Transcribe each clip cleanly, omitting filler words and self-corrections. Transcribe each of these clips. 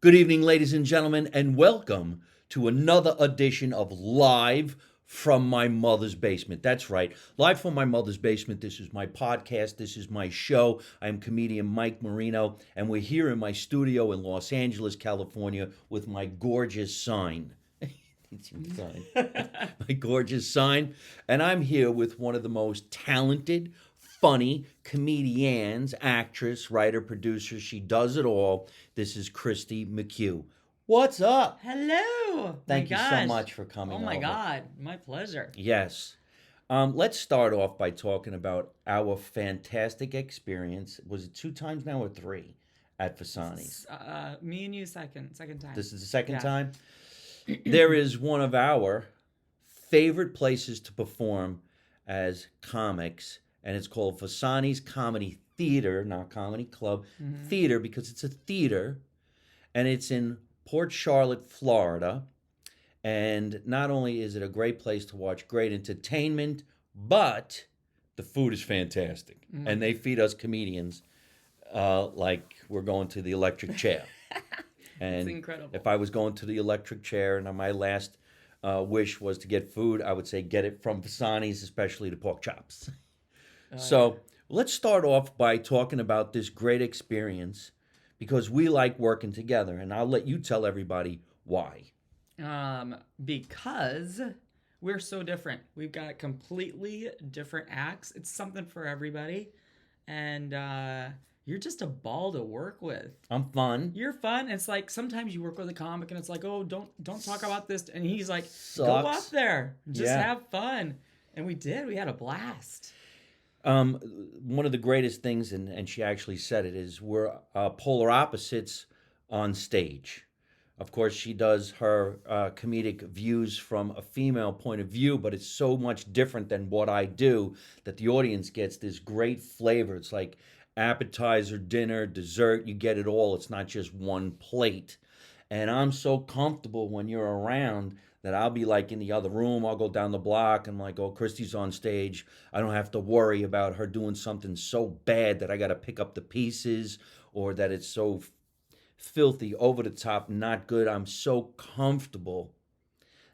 Good evening, ladies and gentlemen, and welcome to another edition of Live from My Mother's Basement. That's right, Live from My Mother's Basement. This is my podcast. This is my show. I'm comedian Mike Marino, and we're here in my studio in Los Angeles, California, with my gorgeous sign. My gorgeous sign. And I'm here with one of the most talented, funny comedians, actress, writer, producer. She does it all. This is Kristi McHugh. What's up? Hello. Thank you so much for coming Oh my over. God. My pleasure. Yes. Let's start off by talking about our fantastic experience. Was it 2 times now or 3 at Fasani's? Me and you second time. This is the second Yeah. time? There is one of our favorite places to perform as comics, and it's called Fasani's Comedy Theater, not Comedy Club, Theater, because it's a theater, and it's in Port Charlotte, Florida. And not only is it a great place to watch great entertainment, but the food is fantastic. And they feed us comedians like we're going to the electric chair. And It's incredible. if I was going to the electric chair and my last wish was to get food, I would say get it from Fasani's, especially the pork chops. So let's start off by talking about this great experience because we like working together. And I'll let you tell everybody why. Because we're so different. We've got completely different acts. It's something for everybody. And you're just a ball to work with. I'm fun. You're fun. It's like sometimes you work with a comic and it's like, oh, don't talk about this. And he's like, go Sucks. up there. Just Yeah. have fun. And we did. We had a blast. One of the greatest things, and she actually said it, is we're polar opposites on stage. Of course, she does her comedic views from a female point of view, but it's so much different than what I do that the audience gets this great flavor. It's like appetizer, dinner, dessert, you get it all. It's not just one plate. And I'm so comfortable when you're around that I'll be like in the other room. I'll go down the block and like, oh, Kristi's on stage. I don't have to worry about her doing something so bad that I got to pick up the pieces or that it's so filthy, over the top, not good. I'm so comfortable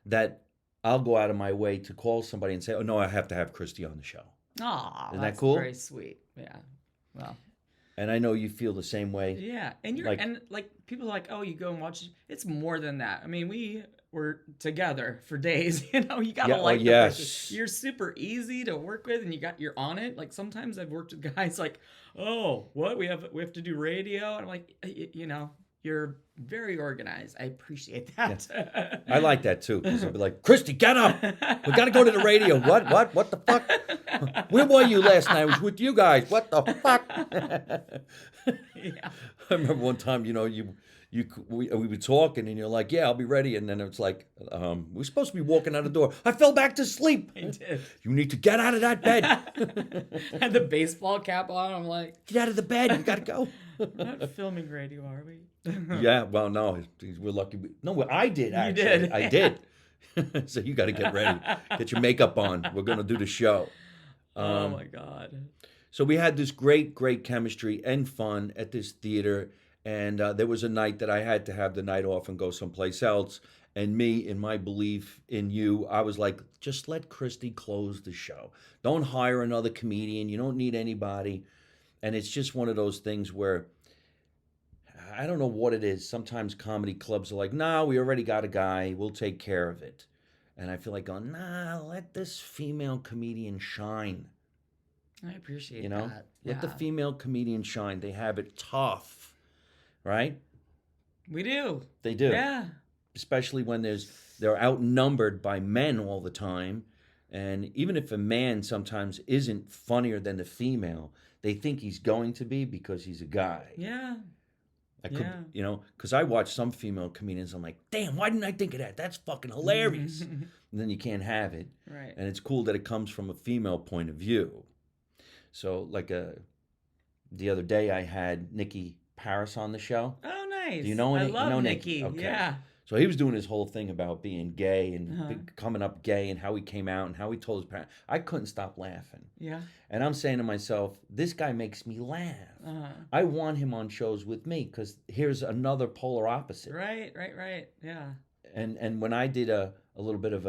that I'll go out of my way to call somebody and say, oh, no, I have to have Kristi on the show. Aw, Isn't that that's cool? very sweet. Yeah. Well. And I know you feel the same way. Yeah, and you're Like- and like people are like, oh, you go and watch. It's more than that. I mean, we were together for days. You know, you gotta Yeah, oh, like the yes. person. You're super easy to work with, and you're on it. Like sometimes I've worked with guys like, oh, what we have to do radio, and I'm like, you know, you're very organized. I appreciate that. I like that too, because I'll be like, Kristi, get up. We got to go to the radio. What the fuck? Where were you last night? I was with you guys. What the fuck? Yeah. I remember one time, you know, we were talking and you're like, yeah, I'll be ready. And then it's like, we're supposed to be walking out the door. I fell back to sleep. I did. You need to get out of that bed. Had the baseball cap on. I'm like, Get out of the bed. You got to go. we're not filming radio, are we? Yeah, well, no, we're lucky. No, I did, actually. did, I yeah. did. So you got to get ready. Get your makeup on. We're going to do the show. Oh my God. So we had this great chemistry and fun at this theater. And there was a night that I had to have the night off and go someplace else. And me, in my belief in you, I was like, just let Kristi close the show. Don't hire another comedian. You don't need anybody. And it's just one of those things where I don't know what it is. Sometimes comedy clubs are like, nah, we already got a guy. We'll take care of it. And I feel like going, nah, let this female comedian shine. I appreciate You know, that. let the Yeah. female comedian shine. They have it tough, right? We do. They do. Yeah. Especially when they're outnumbered by men all the time. And even if a man sometimes isn't funnier than the female, they think he's going to be because he's a guy. Yeah. I could, Yeah. you know, because I watch some female comedians, I'm like, damn, why didn't I think of that? That's fucking hilarious. And then you can't have it. Right. And it's cool that it comes from a female point of view. So, like the other day, I had Nikki Paris on the show. Oh, nice. Do you know I any- you love know Nikki. Nikki? Okay. Yeah. So he was doing his whole thing about being gay and Uh-huh. coming up gay and how he came out and how he told his parents. I couldn't stop laughing. Yeah. And I'm saying to myself, this guy makes me laugh. Uh-huh. I want him on shows with me because here's another polar opposite. Right. Yeah. And when I did a little bit of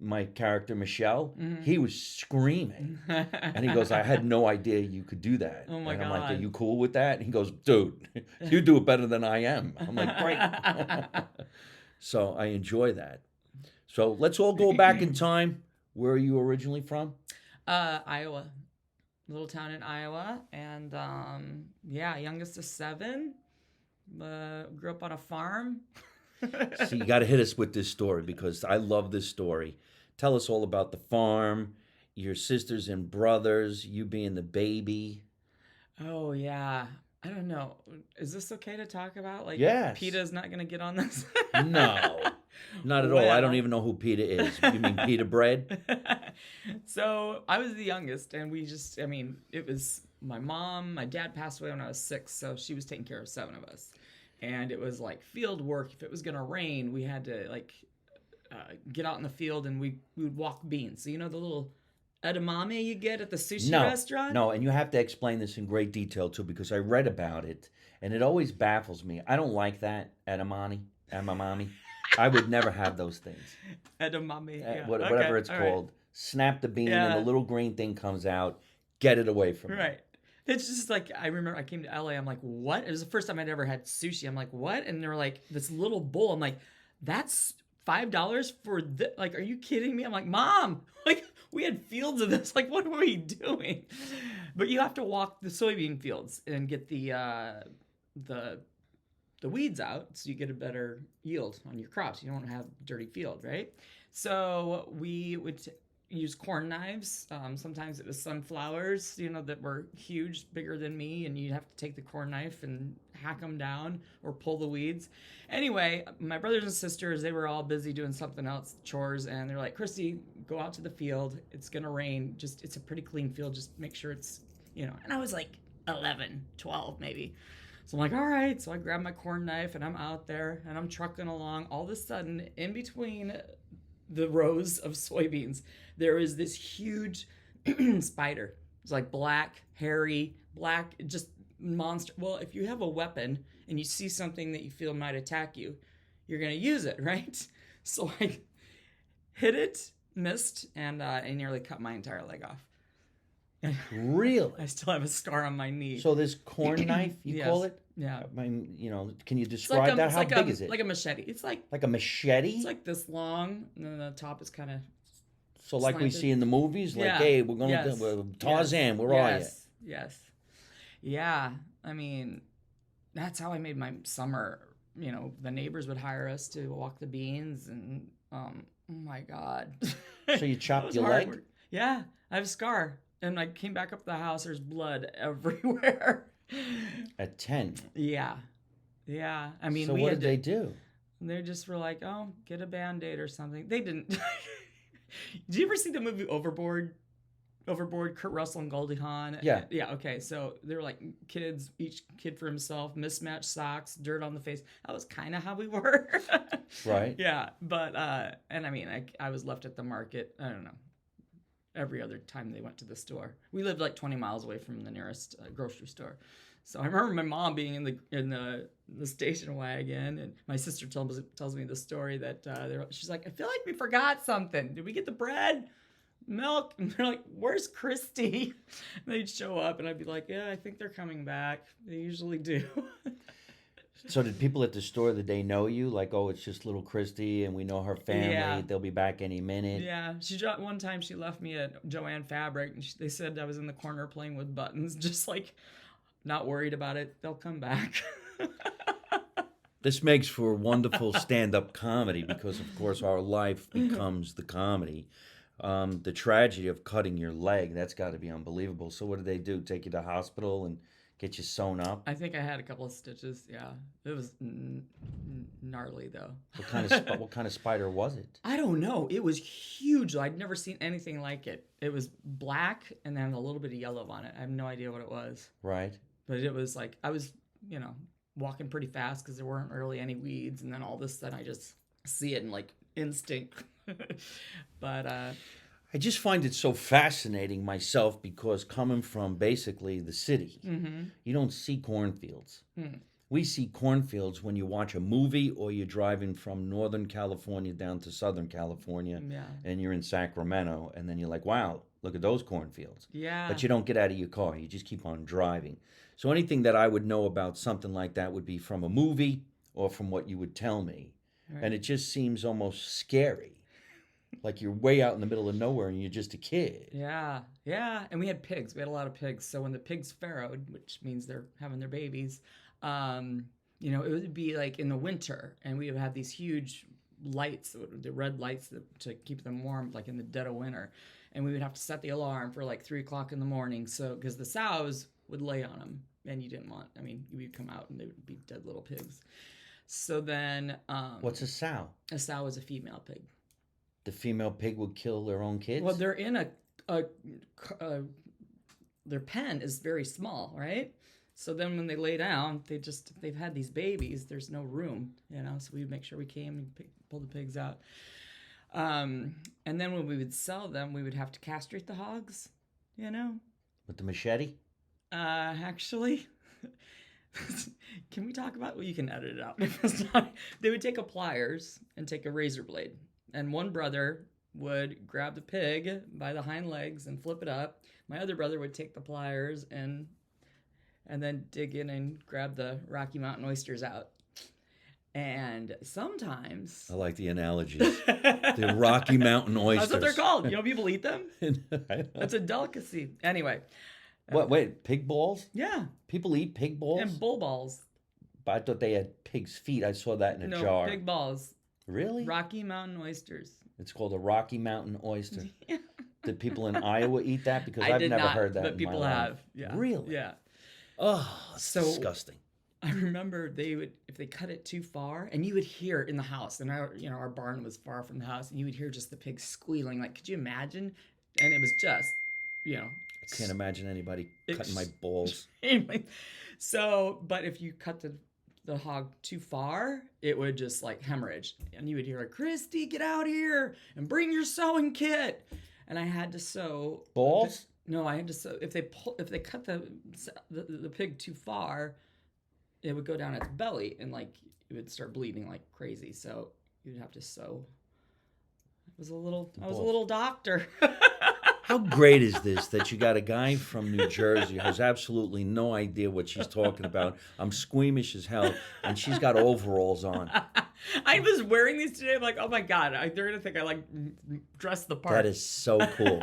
my character, Michelle, Mhm. he was screaming. And he goes, I had no idea you could do that. Oh my and I'm like, are God. you cool with that? And he goes, dude, you do it better than I am. I'm like, great. So I enjoy that. So let's all go back in time. Where are you originally from? Iowa. Little town in Iowa. And yeah, youngest of 7. Grew up on a farm. See, you got to hit us with this story because I love this story. Tell us all about the farm, your sisters and brothers, you being the baby. Oh yeah. I don't know. Is this okay to talk about? Like, Yes. PETA's not gonna get on this? No, not at all. I don't Well. even know who Peter is. You mean Peter Bread? So I was the youngest, and I mean, it was my mom. My dad passed away when I was 6, so she was taking care of 7 of us. And it was like field work. If it was gonna rain, we had to like get out in the field, and we would walk beans. So you know the little edamame you get at the sushi restaurant? No, and you have to explain this in great detail too because I read about it and it always baffles me. I don't like that edamame. I would never have those things. Edamame. Yeah. Whatever Okay, it's all right. called. Snap the bean Yeah. and the little green thing comes out. Get it away from me. Right. It's just like, I remember I came to LA. I'm like, what? It was the first time I'd ever had sushi. I'm like, what? And they were like, this little bowl. I'm like, that's $5 for this? Like, are you kidding me? I'm like, Mom, like, we had fields of this. Like, what were we doing? But you have to walk the soybean fields and get the weeds out so you get a better yield on your crops. You don't have dirty field, right? So we would use corn knives. Sometimes it was sunflowers, that were huge, bigger than me, and you'd have to take the corn knife and hack them down or pull the weeds. Anyway, my brothers and sisters, they were all busy doing something else, chores, and they're like, Kristi, go out to the field. It's going to rain. It's a pretty clean field. Just make sure it's, and I was like 11, 12 maybe. So I'm like, all right. So I grab my corn knife and I'm out there and I'm trucking along. All of a sudden, in between the rows of soybeans, there is this huge spider. It's like black, hairy, black, just monster. Well, if you have a weapon and you see something that you feel might attack you, you're going to use it, right? So I hit it, missed, and I nearly cut my entire leg off. Really? I still have a scar on my knee. So this corn knife, you Yes. call it? Yeah. I mean, can you It's describe that? it's How big is it? Like a machete. It's like Like a machete? it's like this long, and then the top is kind of So like we slanted. see in the movies, like, Yeah. hey, we're going Yes. to Tarzan, where are you? Yes. Yes. Yeah. I mean, that's how I made my summer. The neighbors would hire us to walk the beans, and oh my God. So you That chopped was your hard leg? work. Yeah, I have a scar, and I came back up the house. There's blood everywhere. At 10. Yeah. I mean, So we what had did they do? They just were like, "Oh, get a Band-Aid or something." They didn't. Did you ever see the movie Overboard? Overboard, Kurt Russell and Goldie Hawn. Yeah. Yeah. Okay. So they were like kids, each kid for himself, mismatched socks, dirt on the face. That was kind of how we were. Right. Yeah. But and I mean, I was left at the market. I don't know. Every other time they went to the store, we lived like 20 miles away from the nearest grocery store. So I remember my mom being in the station wagon, and my sister tells me the story that she's like, I feel like we forgot something. Did we get the bread, milk? And they're like, where's Kristi? And they'd show up, and I'd be like, yeah, I think they're coming back. They usually do. So did people at the store, did they know you? Like, oh, it's just little Kristi and we know her family. Yeah. They'll be back any minute. Yeah, one time she left me at Joann Fabric, and they said I was in the corner playing with buttons, just like not worried about it. They'll come back. This makes for wonderful stand-up comedy because, of course, our life becomes the comedy. The tragedy of cutting your leg, that's got to be unbelievable. So what did they do? Take you to the hospital and get you sewn up? I think I had a couple of stitches. Yeah, it was gnarly though. What kind of spider was it? I don't know. It was huge. I'd never seen anything like it. It was black and then a little bit of yellow on it. I have no idea what it was. Right. But it was like, I was, walking pretty fast because there weren't really any weeds, and then all of a sudden I just see it in like instinct. But I just find it so fascinating myself because coming from basically the city, you don't see cornfields. We see cornfields when you watch a movie or you're driving from Northern California down to Southern California yeah, and you're in Sacramento and then you're like, wow, look at those cornfields. yeah, But you don't get out of your car. You just keep on driving. So anything that I would know about something like that would be from a movie or from what you would tell me. right. And it just seems almost scary. Like you're way out in the middle of nowhere and you're just a kid. Yeah, yeah, and we had pigs. We had a lot of pigs. So when the pigs farrowed, which means they're having their babies, you know, it would be like in the winter, and we would have these huge lights, the red lights to keep them warm, like in the dead of winter. And we would have to set the alarm for like 3 o'clock in the morning, so because the sows would lay on them, and you didn't want. I mean, you'd come out and they would be dead little pigs. So then, What's a sow? a sow is a female pig. The female pig would kill their own kids? Well, they're in a their pen is very small, right? So then when they lay down, they've had these babies. There's no room, you know. So we'd make sure we came and pull the pigs out. And then when we would sell them, we would have to castrate the hogs, you know. With the machete? Actually, can we talk about? Well, you can edit it out if it's not. They would take a pliers and take a razor blade, and one brother would grab the pig by the hind legs and flip it up. My other brother would take the pliers and then dig in and grab the Rocky Mountain oysters out. And sometimes I like the analogies. The Rocky Mountain oysters. that's what they're called. You know, people eat them. I It's a delicacy. Anyway, What? Wait, pig balls? yeah, People eat pig balls? and bull balls. But I thought they had pig's feet. I saw that in a No, jar. pig balls. Really? Rocky Mountain oysters. It's called a Rocky Mountain oyster. Yeah. Did people in Iowa eat that? Because I I've did never not, heard that but in people my life. have. Yeah. Really? Yeah. Oh, it's So- disgusting. I remember they would, if they cut it too far, and you would hear in the house, and our barn was far from the house, and you would hear just the pigs squealing. Like, could you imagine? And it was just, you know, I can't imagine anybody It's- cutting my balls. anyway. So, but if you cut the hog too far, it would just like hemorrhage, and you would hear, Kristi, get out here and bring your sewing kit. And I had to sew Balls? No, I had to sew. If they cut the pig too far, it would go down its belly and like it would start bleeding like crazy. So you'd have to sew. I was a little doctor. How great is this that you got a guy from New Jersey who has absolutely no idea what she's talking about? I'm squeamish as hell, and she's got overalls on. I was wearing these today. I'm like, oh my god, they're gonna think I like dress the part. That is so cool.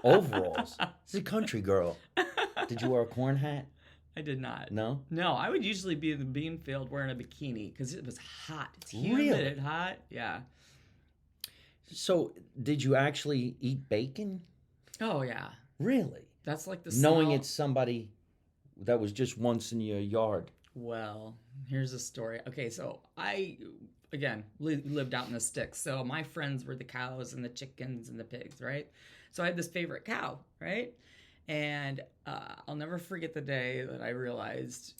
Overalls. She's a country girl. Did you wear a corn hat? I did not. No? No, I would usually be in the bean field wearing a bikini because it was hot. It's humid Really? and hot. Yeah. So, did you actually eat bacon? Oh yeah. Really? That's like the Knowing smell. it's somebody that was just once in your yard. Well, here's a story. Okay, so I, again, lived out in the sticks. So my friends were the cows and the chickens and the pigs, right? So I had this favorite cow, right? And I'll never forget the day that I realized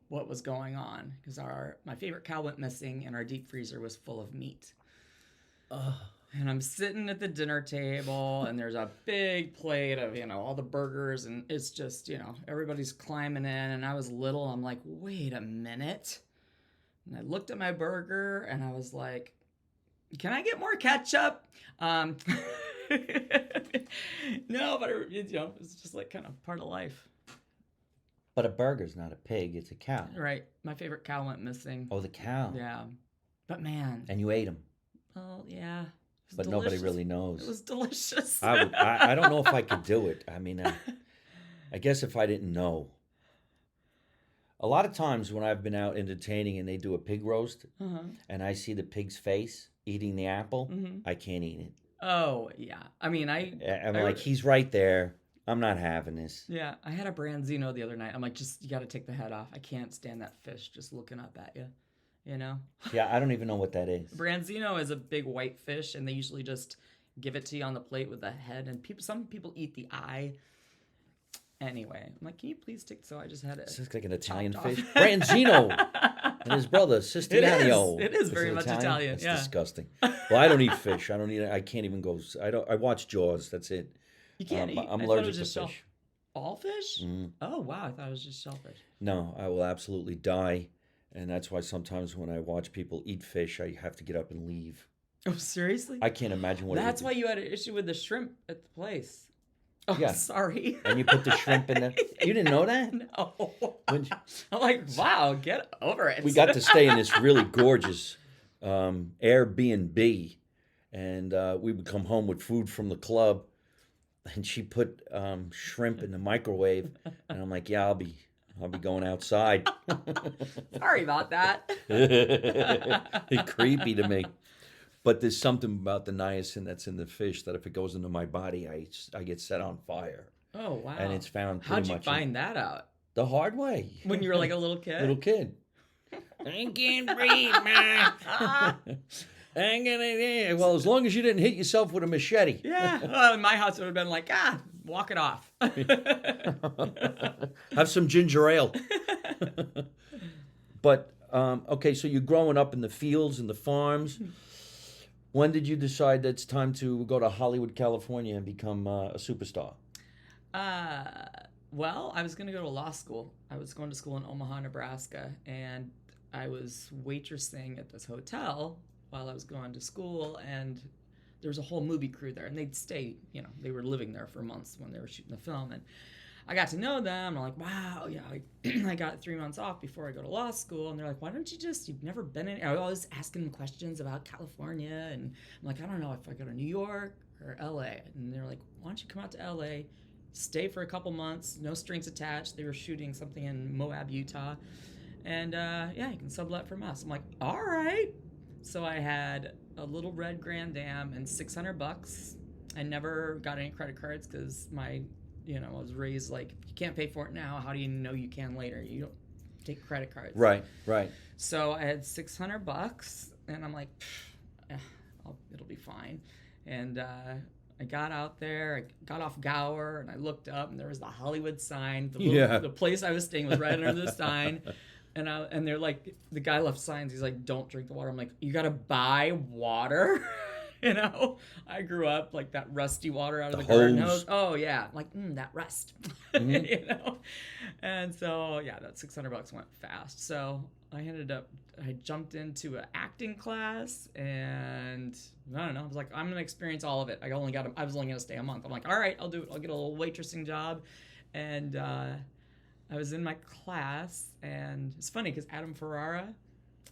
what was going on because my favorite cow went missing and our deep freezer was full of meat. Ugh. And I'm sitting at the dinner table, and there's a big plate of, all the burgers, and it's just, everybody's climbing in, and I was little, I'm like, wait a minute. And I looked at my burger, and I was like, can I get more ketchup? No, but, it's just like kind of part of life. But a burger's not a pig, it's a cow. Right. My favorite cow went missing. Oh, the cow. Yeah. But man. And you ate them. Oh, yeah. But nobody really knows. It was delicious. I don't know if I could do it. I mean, I guess if I didn't know. A lot of times when I've been out entertaining and they do a pig roast and I see the pig's face eating the apple, I can't eat it. Oh, yeah. I mean, I'm like, he's right there. I'm not having this. Yeah, I had a branzino the other night. I'm like, you got to take the head off. I can't stand that fish just looking up at you. Yeah, I don't even know what that is. Branzino is a big white fish, and they usually just give it to you on the plate with the head. And some people eat the eye. Anyway, I'm like, can you please take? So I just had it. This is like an Italian chopped off. fish. Branzino and his brother, Sistiano. It is very much Italian, That's yeah. disgusting. Well, I don't eat fish. I can't even go. I watch Jaws. That's it. You can't eat. I'm I thought it allergic was to just fish. all fish? Mm. Oh wow, I thought it was just shellfish. No, I will absolutely die. And that's why sometimes when I watch people eat fish, I have to get up and leave. Oh seriously? I can't imagine what That's it why you had an issue with the shrimp at the place. Oh, Yeah. sorry. And you put the shrimp in there. You didn't know that? No. When- I'm like, wow, get over it. We got to stay in this really gorgeous Airbnb, and we would come home with food from the club, and she put shrimp in the microwave, and I'm like, yeah, I'll be going outside. Sorry about that. It's creepy to me. But there's something about the niacin that's in the fish that if it goes into my body, I get set on fire. Oh wow. And it's found pretty How'd you much find that out? the hard way. When you were like a little kid? Little kid. I can't breathe, man. I'm gonna. Well, as long as you didn't hit yourself with a machete. Yeah. Well, in my house, it would have been like, walk it off. Have some ginger ale. But okay, so you're growing up in the fields and the farms. When did you decide that it's time to go to Hollywood, California, and become a superstar? Well, I was going to go to law school. I was going to school in Omaha, Nebraska, and I was waitressing at this hotel while I was going to school, and there was a whole movie crew there, and they'd stay, they were living there for months when they were shooting the film, and I got to know them. I'm like, wow, yeah, I got 3 months off before I go to law school. And they're like, why don't you've never been in, I was always asking them questions about California. And I'm like, I don't know if I go to New York or LA. And they're like, why don't you come out to LA, stay for a couple months, no strings attached. They were shooting something in Moab, Utah. And you can sublet from us. I'm like, all right. So I had a little red Grand Am and $600. I never got any credit cards because I was raised like, if you can't pay for it now, how do you know you can later? You don't take credit cards. Right. So I had $600, and I'm like, it'll be fine. And I got out there, I got off Gower, and I looked up, and there was the Hollywood sign. The place I was staying was right under the sign. And they're like, the guy left signs. He's like, don't drink the water. I'm like, you got to buy water? I grew up like that rusty water out of the garden hose. Oh yeah, I'm like that rust, Mm-hmm. And so that $600 went fast. So I jumped into an acting class, and I don't know. I was like, I'm gonna experience all of it. I was only gonna stay a month. I'm like, all right, I'll do it. I'll get a little waitressing job, and I was in my class, and it's funny because Adam Ferrara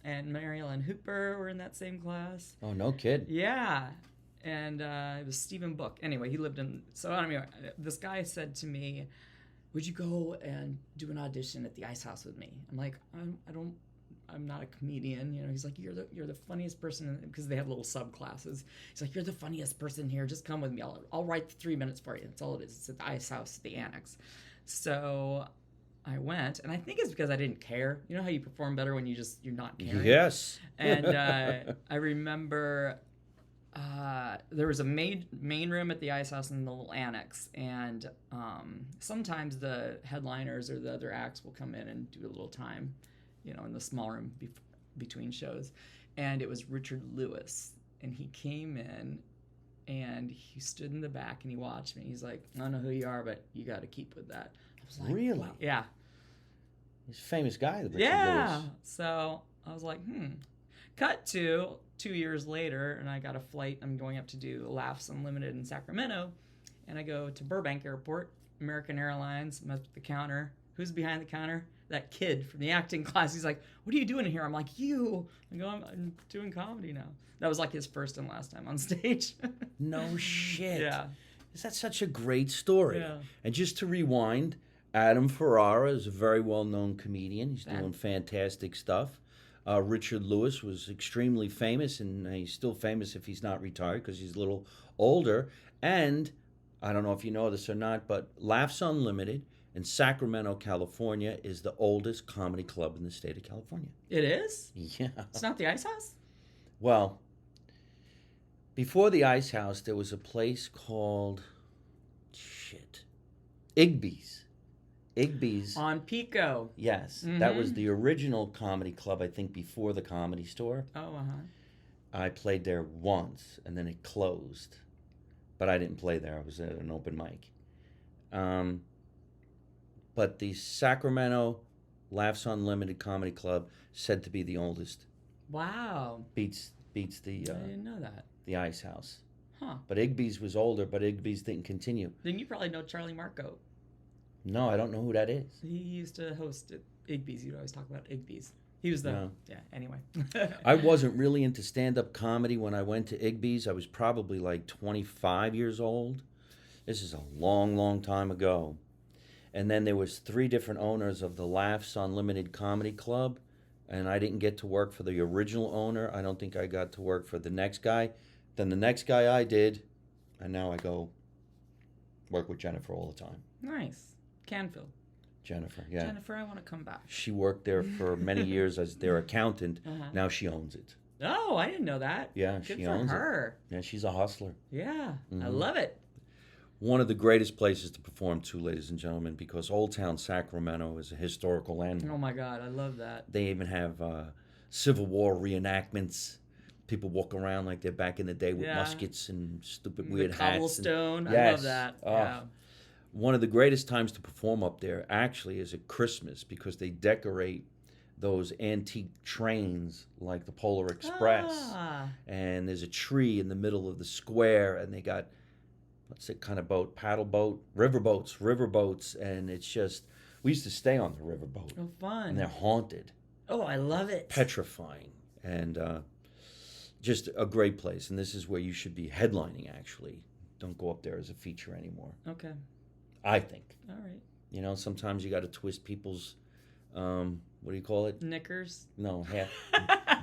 and Mary Ellen Hooper were in that same class. Oh, no kid. Yeah. And it was Stephen Book. Anyway, he lived in... So anyway, this guy said to me, would you go and do an audition at the Ice House with me? I'm like, I'm not a comedian. He's like, you're the funniest person, because they have little subclasses. He's like, you're the funniest person here. Just come with me. I'll write 3 minutes for you. That's all it is. It's at the Ice House, the annex. So I went, and I think it's because I didn't care. You know how you perform better when you're not caring? Yes. And I remember there was a main room at the Ice House and the little annex, and sometimes the headliners or the other acts will come in and do a little time, in the small room between shows. And it was Richard Lewis, and he came in, and he stood in the back, and he watched me. He's like, I don't know who you are, but you got to keep with that. I was like, really? wow. Yeah. He's a famous guy, Richard Yeah. Lewis. So I was like, Cut to 2 years later, and I got a flight. I'm going up to do Laughs Unlimited in Sacramento, and I go to Burbank Airport, American Airlines. I'm up at the counter. Who's behind the counter? That kid from the acting class. He's like, what are you doing here? I'm like, you. I go, I'm doing comedy now. That was like his first and last time on stage. No shit. Yeah. Is that such a great story? Yeah. And just to rewind, Adam Ferrara is a very well-known comedian. He's doing fantastic stuff. Richard Lewis was extremely famous, and he's still famous if he's not retired because he's a little older. And I don't know if you know this or not, but Laughs Unlimited in Sacramento, California is the oldest comedy club in the state of California. It is? Yeah. It's not the Ice House? Well, before the Ice House, there was a place called Igby's. Igby's. On Pico. Yes, that was the original comedy club, I think, before the Comedy Store. Oh, I played there once, and then it closed. But I didn't play there. I was at an open mic. But the Sacramento Laughs Unlimited Comedy Club, said to be the oldest. Wow. Beats the I didn't know that. the Ice House. Huh. But Igby's was older, but Igby's didn't continue. Then you probably know Charlie Marco. No, I don't know who that is. He used to host at Igby's. You'd always talk about Igby's. He was the... No. Yeah, anyway. I wasn't really into stand-up comedy when I went to Igby's. I was probably like 25 years old. This is a long, long time ago. And then there was 3 different owners of the Laughs Unlimited Comedy Club, and I didn't get to work for the original owner. I don't think I got to work for the next guy. Then the next guy I did, and now I go work with Jennifer all the time. Nice. Canfield. Jennifer, yeah. Jennifer, I want to come back. She worked there for many years as their accountant. Now she owns it. Oh, I didn't know that. Yeah, Good she for owns her. it. Yeah, she's a hustler. Yeah, I love it. One of the greatest places to perform to, ladies and gentlemen, because Old Town Sacramento is a historical landmark. Oh my God, I love that. They even have Civil War reenactments. People walk around like they're back in the day with muskets and stupid weird hats. Cobblestone. And, I love that. Yeah. One of the greatest times to perform up there actually is at Christmas, because they decorate those antique trains like the Polar Express. And there's a tree in the middle of the square, and they got, what's it kind of boat? Paddle boat? Riverboats. And it's just, we used to stay on the riverboat. Oh, fun. And they're haunted. Oh, I love it. Petrifying. And just a great place. And this is where you should be headlining, actually. Don't go up there as a feature anymore. Okay. I think. All right. You know, sometimes you got to twist people's, what do you call it? Knickers? No,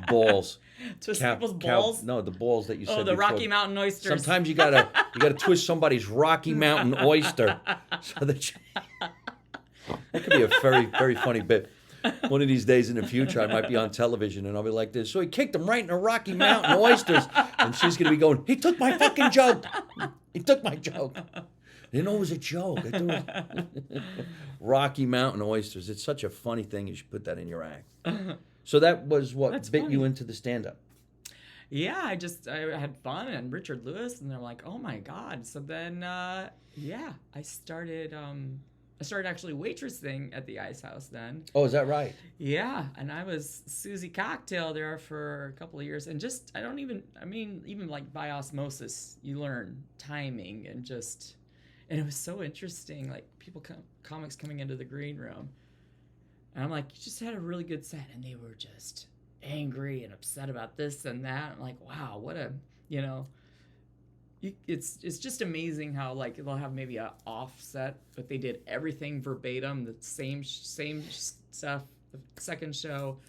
balls. Twist people's balls? No, the balls that you said. Oh, the before. Rocky Mountain oysters. Sometimes you gotta twist somebody's Rocky Mountain oyster, so that that could be a very, very funny bit. One of these days in the future, I might be on television and I'll be like this. So he kicked him right in the Rocky Mountain oysters, and she's gonna be going, "He took my fucking joke. He took my joke." I didn't know it was a joke. I thought it was Rocky Mountain oysters. It's such a funny thing. You should put that in your act. So that was what That's bit funny. you into the stand-up. Yeah, I had fun, and Richard Lewis, and they're like, oh my God. So then, I started actually waitressing at the Ice House then. Oh, is that right? Yeah, and I was Susie Cocktail there for a couple of years, and just, even like by osmosis, you learn timing and just, and it was so interesting, like comics coming into the green room. And I'm like, you just had a really good set. And they were just angry and upset about this and that. I'm like, wow, what a, it's just amazing how, like, they'll have maybe a offset, but they did everything verbatim, the same stuff. The second show,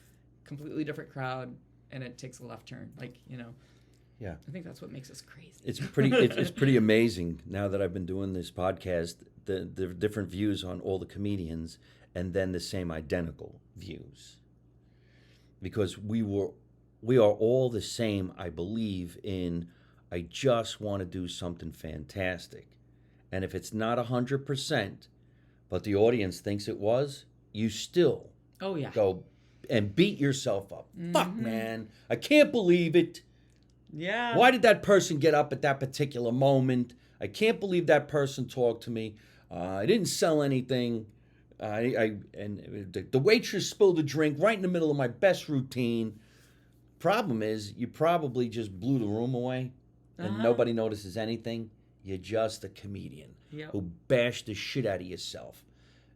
completely different crowd, and it takes a left turn. Like, Yeah. I think that's what makes us crazy. It's pretty amazing now that I've been doing this podcast, the different views on all the comedians, and then the same identical views. Because we are all the same, I believe, in I just want to do something fantastic. And if it's not 100%, but the audience thinks it was, you still go and beat yourself up. Fuck, man. I can't believe it. Yeah. Why did that person get up at that particular moment? I can't believe that person talked to me. I didn't sell anything. And the waitress spilled a drink right in the middle of my best routine. Problem is, you probably just blew the room away, and nobody notices anything. You're just a comedian who bashed the shit out of yourself.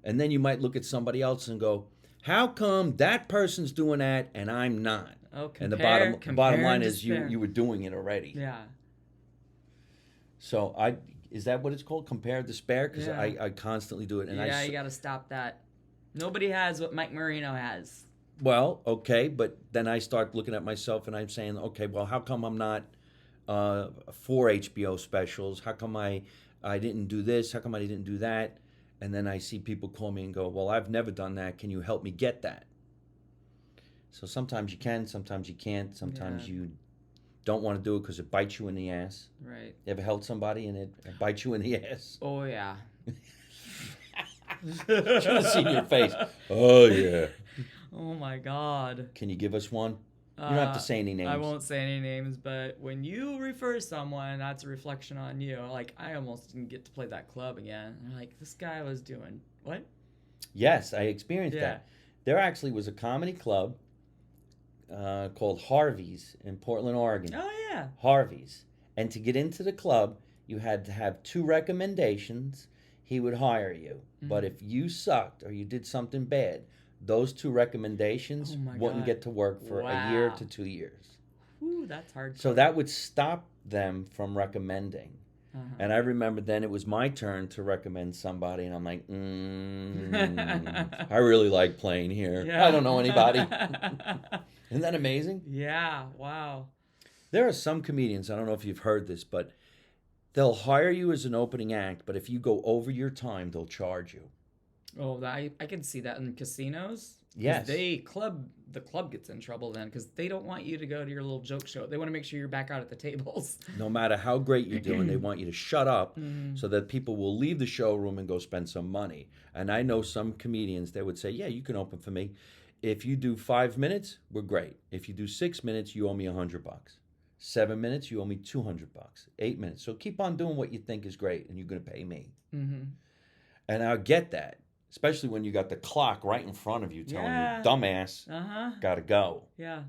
And then you might look at somebody else and go, how come that person's doing that and I'm not? Oh, And the bottom line is you were doing it already. Yeah. So is that what it's called? Compare, despair? Because Yeah. I constantly do it. And you got to stop that. Nobody has what Mike Marino has. Well, okay, but then I start looking at myself and I'm saying, okay, well, how come I'm not for HBO specials? How come I didn't do this? How come I didn't do that? And then I see people call me and go, well, I've never done that. Can you help me get that? So sometimes you can, sometimes you can't. Sometimes you don't want to do it because it bites you in the ass. Right. You ever held somebody and it bites you in the ass? Oh, yeah. Should have seen your face. Oh, yeah. Oh my God. Can you give us one? You don't have to say any names. I won't say any names, but when you refer someone, that's a reflection on you. Like, I almost didn't get to play that club again. And like, this guy was doing what? Yes, I experienced Yeah. that. There actually was a comedy club called Harvey's in Portland, Oregon. Oh yeah. Harvey's. And to get into the club, you had to have 2 recommendations. He would hire you. But if you sucked or you did something bad, those 2 recommendations Oh my wouldn't God. get to work for a year Wow. to 2 years. Whew, that's hard. So that would stop them from recommending. Uh-huh. And I remember then it was my turn to recommend somebody, and I'm like, I really like playing here. Yeah. I don't know anybody. Isn't that amazing? Yeah. Wow. There are some comedians, I don't know if you've heard this, but they'll hire you as an opening act, but if you go over your time, they'll charge you. Oh, I can see that in casinos. 'Cause Yes. the club gets in trouble then because they don't want you to go to your little joke show. They want to make sure you're back out at the tables. No matter how great you're doing, they want you to shut up Mhm. so that people will leave the showroom and go spend some money. And I know some comedians, they would say, yeah, you can open for me. If you do 5 minutes, we're great. If you do 6 minutes, you owe me $100. 7 minutes, you owe me $200. 8 minutes. So keep on doing what you think is great, and you're going to pay me. Mm-hmm. And I get that, especially when you got the clock right in front of you telling Yeah. you, dumbass, Uh-huh. got to go. Yeah.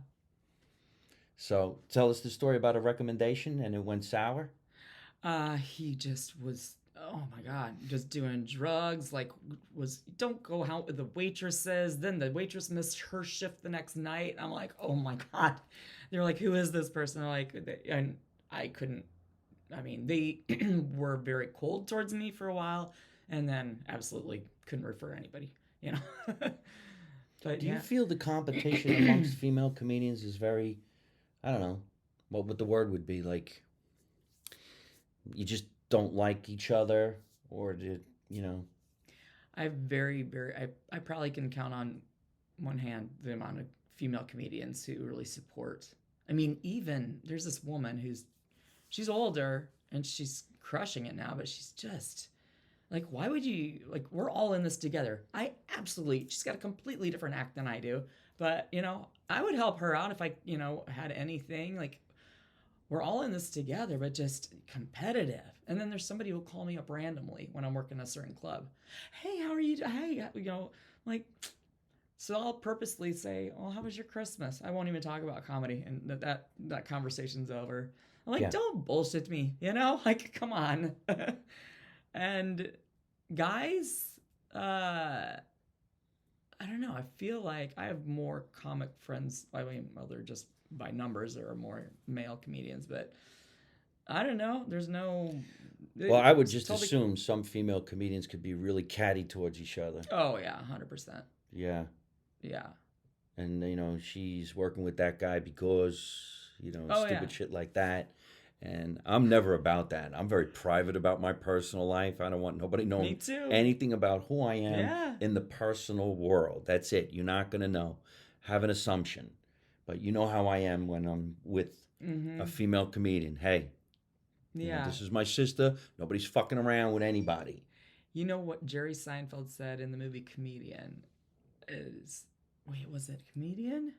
So tell us the story about a recommendation and it went sour. He just was, oh my God, just doing drugs. Like, don't go out with the waitresses. Then the waitress missed her shift the next night. I'm like, oh my God. They're like, who is this person? They're like, and I couldn't, I mean, they were very cold towards me for a while and then absolutely couldn't refer anybody, you know? But Do yeah. you feel the competition amongst female comedians is very, I don't know, what the word would be, like, you just don't like each other, or did, you know? I probably can count on one hand the amount of female comedians who really support. I mean, even there's this woman she's older and she's crushing it now, but she's just like, why would you, like, we're all in this together. She's got a completely different act than I do, but, you know, I would help her out if I, you know, had anything. Like, we're all in this together, but just competitive. And then there's somebody who'll call me up randomly when I'm working a certain club. Hey, how are you? Hey, you know, like, so I'll purposely say, "Oh, how was your Christmas?" I won't even talk about comedy, and that conversation's over. I'm like, Yeah. don't bullshit me, you know? Like, come on. And guys, I don't know. I feel like I have more comic friends. I mean, well, they're just by numbers, there are more male comedians, but I don't know. There's no. Well, I would just totally- assume some female comedians could be really catty towards each other. Oh yeah, 100%. Yeah. Yeah. And, you know, she's working with that guy because, you know, Oh, stupid yeah. shit like that. And I'm never about that. I'm very private about my personal life. I don't want nobody Me knowing too. anything about who I am Yeah. in the personal world. That's it. You're not going to know. Have an assumption. But you know how I am when I'm with Mm-hmm. a female comedian. Hey, you know, Yeah. this is my sister. Nobody's fucking around with anybody. You know what Jerry Seinfeld said in the movie Comedian is, wait, was it Comedian?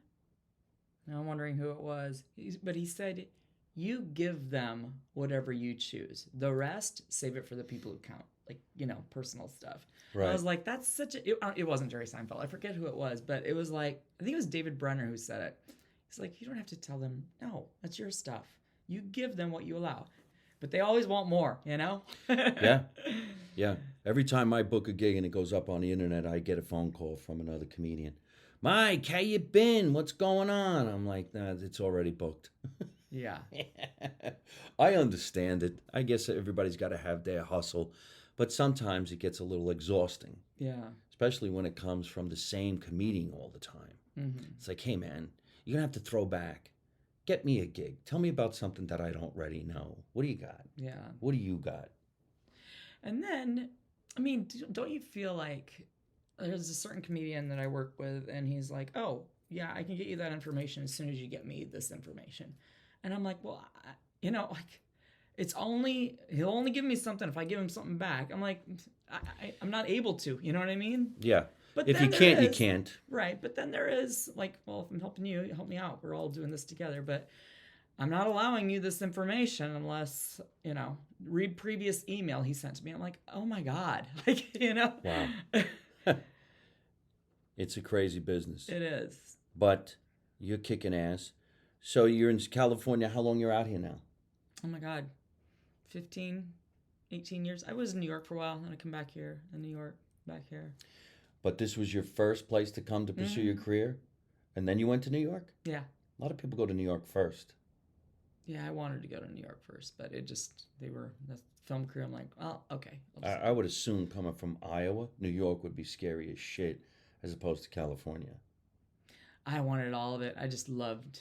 Now I'm wondering who it was. But he said, you give them whatever you choose. The rest, save it for the people who count. Like, you know, personal stuff. Right. I was like, that's such a... It wasn't Jerry Seinfeld. I forget who it was. But it was like, I think it was David Brenner who said it. He's like, you don't have to tell them, no, that's your stuff. You give them what you allow. But they always want more, you know? Yeah. Yeah. Every time I book a gig and it goes up on the internet, I get a phone call from another comedian. Mike, how you been? What's going on? I'm like, nah, it's already booked. Yeah. I understand it. I guess everybody's got to have their hustle. But sometimes it gets a little exhausting, Yeah. especially when it comes from the same comedian all the time. Mm-hmm. It's like, hey, man, you're going to have to throw back. Get me a gig. Tell me about something that I don't already know. What do you got? Yeah. What do you got? And then, I mean, don't you feel like there's a certain comedian that I work with, and he's like, oh, yeah, I can get you that information as soon as you get me this information. And I'm like, well, you know, like, he'll only give me something if I give him something back. I'm like, I'm not able to. You know what I mean? Yeah. But If then you there can't, you is- can't. Right. But then there is like, well, if I'm helping you, help me out. We're all doing this together. But I'm not allowing you this information unless, read previous email he sent to me. I'm like, oh my God. Wow. It's a crazy business. It is. But you're kicking ass. So you're in California. How long you're out here now? Oh my God. 15, 18 years. I was in New York for a while, and I come back here, in New York, back here. But this was your first place to come to pursue your career? And then you went to New York? Yeah. A lot of people go to New York first. Yeah, I wanted to go to New York first, but the film crew, I'm like, well, okay. I would assume coming from Iowa, New York would be scary as shit as opposed to California. I wanted all of it. I just loved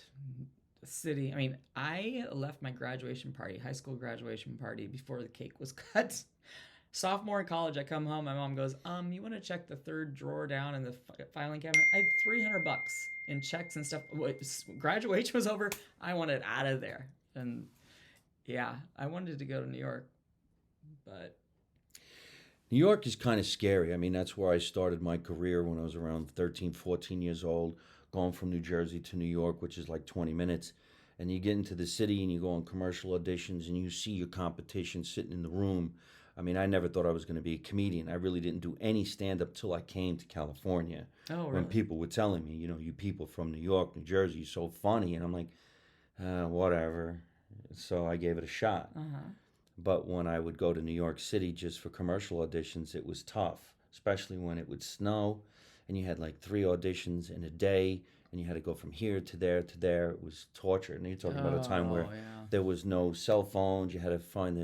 the city. I mean, I left my high school graduation party before the cake was cut. Sophomore in college, I come home. My mom goes, you want to check the third drawer down in the filing cabinet? I had $300 in checks and stuff. Graduation was over. I wanted out of there. And yeah, I wanted to go to New York, but New York is kind of scary. I mean, that's where I started my career when I was around 13, 14 years old, going from New Jersey to New York, which is like 20 minutes. And you get into the city and you go on commercial auditions and you see your competition sitting in the room. I mean, I never thought I was going to be a comedian. I really didn't do any stand-up till I came to California. Oh, really? When people were telling me, you people from New York, New Jersey, you're so funny. And I'm like, whatever. So I gave it a shot. Uh-huh. But when I would go to New York City just for commercial auditions, it was tough, especially when it would snow and you had like 3 auditions in a day and you had to go from here to there to there. It was torture. And you're talking about a time where there was no cell phones. You had to find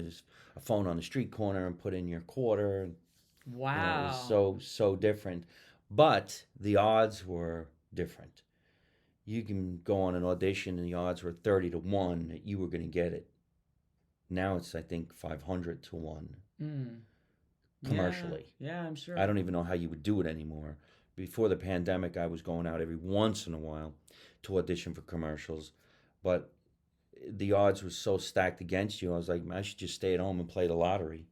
a phone on the street corner and put in your quarter. Wow. It was so different. But the odds were different. You can go on an audition and the odds were 30 to 1 that you were going to get it. Now it's, I think, 500 to 1 commercially. Yeah, I'm sure. I don't even know how you would do it anymore. Before the pandemic, I was going out every once in a while to audition for commercials. But the odds were so stacked against you, I was like, I should just stay at home and play the lottery.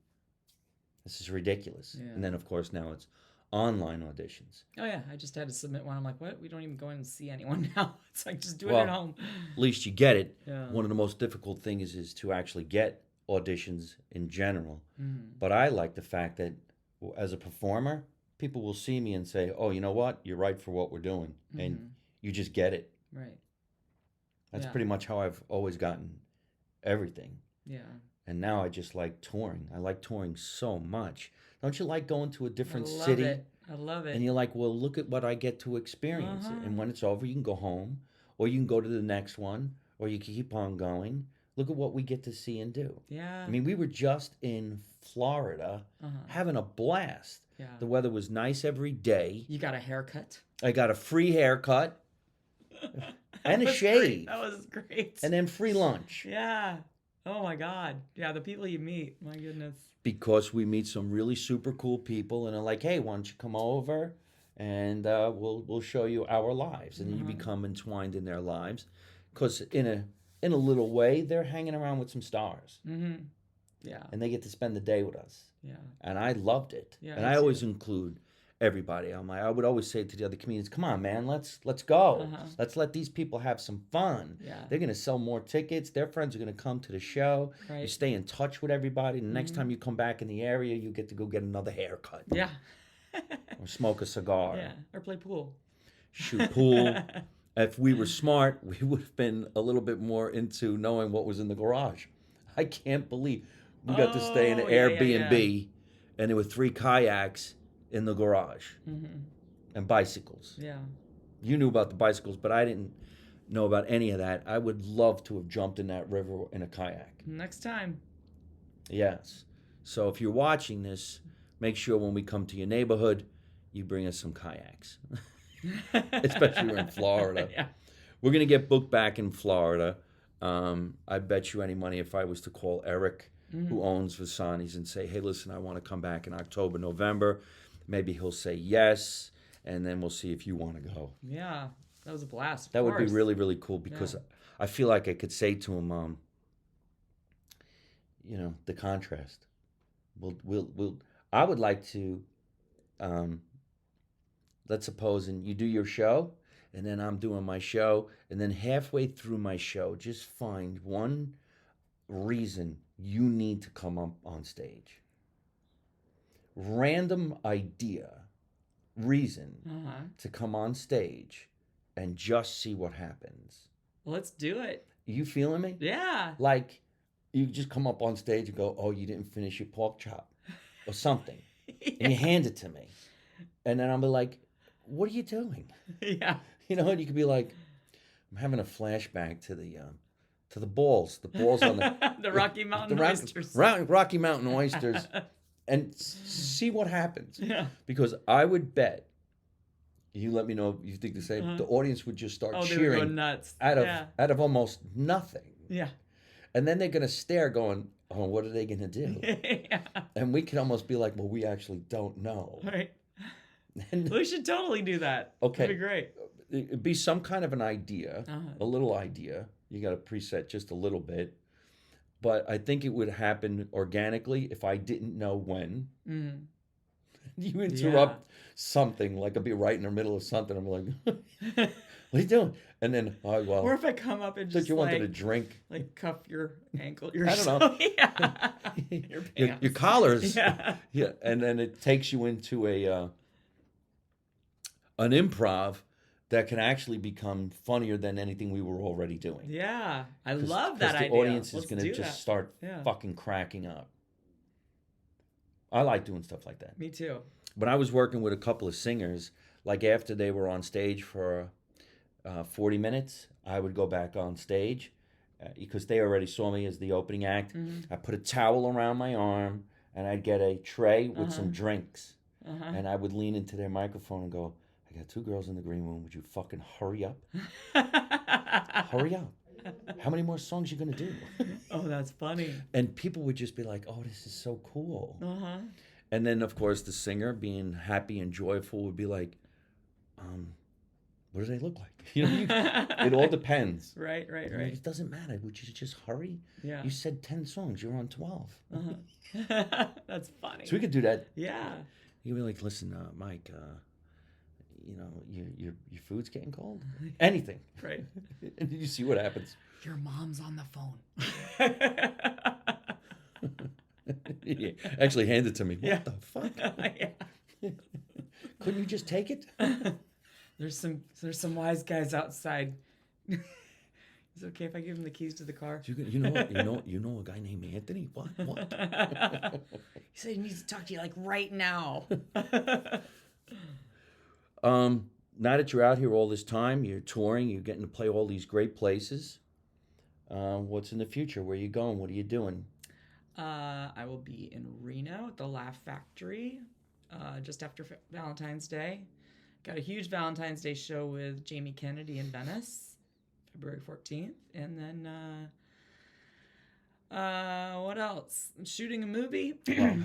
This is ridiculous. Yeah. And then, of course, now it's online auditions. Oh, yeah. I just had to submit one. I'm like, what? We don't even go in and see anyone now. It's like, just do it at home. At least you get it. Yeah. One of the most difficult things is to actually get auditions in general. Mm-hmm. But I like the fact that as a performer, people will see me and say, oh, you know what? You're right for what we're doing. Mm-hmm. And you just get it. Right. That's pretty much how I've always gotten everything. Yeah. And now I just like touring. I like touring so much. Don't you like going to a different I city? love it. And you're like, well, look at what I get to experience. And when it's over, you can go home, or you can go to the next one, or you can keep on going. Look at what we get to see and do. Yeah. I mean, we were just in Florida having a blast. Yeah. The weather was nice every day. You got a haircut? I got a free haircut and a shave. Great. That was great. And then free lunch. Yeah. Oh my God. Yeah, the people you meet. My goodness. Because we meet some really super cool people and are like, hey, why don't you come over and we'll show you our lives. And then you become entwined in their lives. Because in a little way, they're hanging around with some stars. Mm-hmm. Yeah. And they get to spend the day with us. Yeah. And I loved it. Yeah, and I always include everybody. I would always say to the other comedians, come on, man, let's go. Let's let these people have some fun. Yeah. They're going to sell more tickets. Their friends are going to come to the show. Right. You stay in touch with everybody. The next time you come back in the area, you get to go get another haircut. Yeah. Or smoke a cigar. Yeah. Or play pool. Shoot pool. If we were smart, we would have been a little bit more into knowing what was in the garage. I can't believe we got to stay in an Airbnb and there were 3 kayaks in the garage and bicycles. Yeah. You knew about the bicycles, but I didn't know about any of that. I would love to have jumped in that river in a kayak. Next time. Yes. So if you're watching this, make sure when we come to your neighborhood, you bring us some kayaks. Especially we're in Florida. Yeah. We're going to get booked back in Florida. I bet you any money if I was to call Eric, who owns Vasani's, and say, hey, listen, I want to come back in October, November. Maybe he'll say yes, and then we'll see if you want to go. Yeah, that was a blast. That would be really, really cool because I feel like I could say to him, the contrast. We'll. I would like to. Um, let's suppose, and you do your show, and then I'm doing my show, and then halfway through my show, just find one reason you need to come up on stage. Random idea, reason to come on stage, and just see what happens. Let's do it. You feeling me? Yeah. Like, you just come up on stage and go, "Oh, you didn't finish your pork chop," or something, and you hand it to me, and then I'll be like, "What are you doing?" Yeah. And you could be like, "I'm having a flashback to the balls on the the Rocky Mountain oysters. Rocky Mountain oysters, and see what happens." Yeah. Because I would bet. You let me know if you think the same. The audience would just start They would cheering go nuts. out of almost nothing. Yeah. And then they're gonna stare, going, "Oh, what are they gonna do?" Yeah. And we can almost be like, "Well, we actually don't know." Right. And We should totally do that. Okay. That'd be great. it'd be some kind of an idea, a little idea. You got to preset just a little bit, but I think it would happen organically if I didn't know when. Mm. You interrupt something, like I'll be right in the middle of something. I'm like, "What are you doing?" And then, "Oh, well." Or if I come up and That just you wanted a drink. like cuff your ankle, I don't know. Yeah. Your collars. Yeah. Yeah, and then it takes you into an improv that can actually become funnier than anything we were already doing. Yeah. I love that idea. The audience is Let's going to do just that. start fucking cracking up. I like doing stuff like that. Me too. When I was working with a couple of singers, like after they were on stage for 40 minutes, I would go back on stage because they already saw me as the opening act. Mm-hmm. I put a towel around my arm and I'd get a tray with some drinks. And I would lean into their microphone and go, "I got 2 girls in the green room. Would you fucking hurry up? Hurry up. How many more songs you going to do?" Oh, that's funny. And people would just be like, "Oh, this is so cool." Uh-huh. And then, of course, the singer, being happy and joyful, would be like, "What do they look like?" It all depends. Right. Like, it doesn't matter. Would you just hurry? Yeah. You said 10 songs. You're on 12. That's funny. So we could do that. Yeah. You'd be like, "Listen, Mike, your food's getting cold." Anything. Right. And you see what happens. Your mom's on the phone. Yeah. Actually, hand it to me. What the fuck? Yeah. Couldn't you just take it? There's some wise guys outside. Is it okay if I give him the keys to the car? You know what? You know a guy named Anthony? What? He said he needs to talk to you like right now. Now that you're out here all this time, you're touring, you're getting to play all these great places. What's in the future? Where are you going? What are you doing? I will be in Reno at the Laugh Factory just after Valentine's Day. Got a huge Valentine's Day show with Jamie Kennedy in Venice, February 14th. And then, what else? I'm shooting a movie. Well,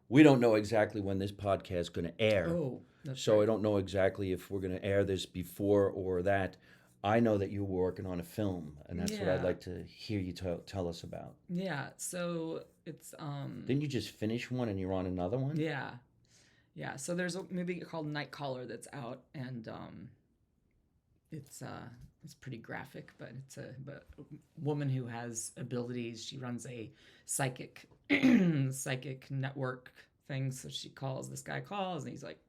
we don't know exactly when this podcast is going to air. Oh, that's So right. I don't know exactly if we're going to air this before or that. I know that you were working on a film, and that's what I'd Yeah. like to hear you tell us about. Yeah, so it's Didn't you just finish one and you're on another one? Yeah, so there's a movie called Night Caller that's out, and it's pretty graphic, but it's a woman who has abilities. She runs a psychic network thing. So this guy calls, and he's like,